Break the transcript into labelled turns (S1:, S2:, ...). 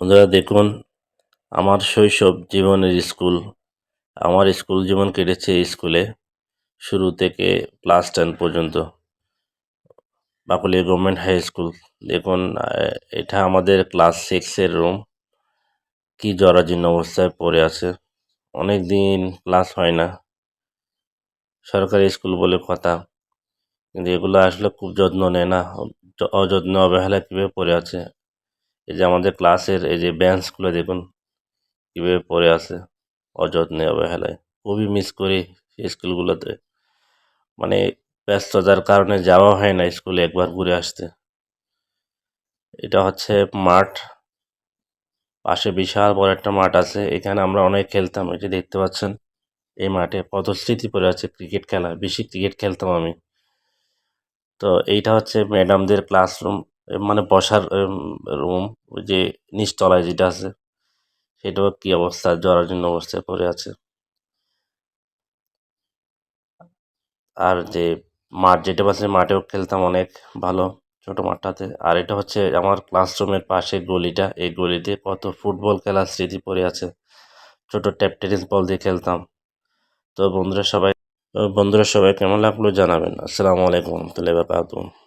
S1: বন্ধুরা দেখুন, আমার শৈশব জীবনের আমার স্কুল জীবন কেটেছে এই স্কুলে। শুরু থেকে ক্লাস 10 পর্যন্ত বাকলিয়া গভর্নমেন্ট হাই স্কুল। দেখুন, এটা আমাদের ক্লাস 6 এর রুম। কি জরাজীর্ণ অবস্থায় পড়ে আছে। অনেক দিন ক্লাস হয় না। সরকারি স্কুল বলে কথা, কিন্তু এগুলো আসলে খুব যত্ন নেয় না। অযত্ন অবহেলায় কীভাবে পড়ে আছে। এই যে আমাদের ক্লাসের এই যে বেঞ্চগুলো দেখুন কীভাবে পড়ে আছে অযত্নে অবহেলায়। খুবই মিস করি সেই স্কুলগুলোতে। মানে ব্যস্ততার কারণে যাওয়া হয় না স্কুলে একবার ঘুরে আসতে। এটা হচ্ছে মাঠ, পাশে বিশাল বড় একটা মাঠ আছে। এখানে আমরা অনেক খেলতাম। এই যে দেখতে পাচ্ছেন, এই মাঠে কত স্মৃতি পড়ে আছে ক্রিকেট খেলা। বেশি ক্রিকেট খেলতাম আমি। তো এইটা হচ্ছে ম্যাডামদের ক্লাসরুম, মানে বসার রুম। ওই যে নিচতলায় যেটা আছে, সেটাও কি অবস্থা, জরাজীর্ণ অবস্থায় পড়ে আছে। আর যে মাঠ যেটা পাশে, মাঠেও খেলতাম অনেক ভালো, ছোট মাঠটাতে। আর এটা হচ্ছে আমার ক্লাসরুমের পাশে গলিটা। এই গলিতে কত ফুটবল খেলার স্মৃতি পড়ে আছে। ছোট ট্যাপ টেনিস বল দিয়ে খেলতাম। তো বন্ধুরা সবাই কেমন লাগলো জানাবেন। আসসালামু আলাইকুম ওয়া রাহমাতুল্লাহি ওয়া বারাকাতুহু।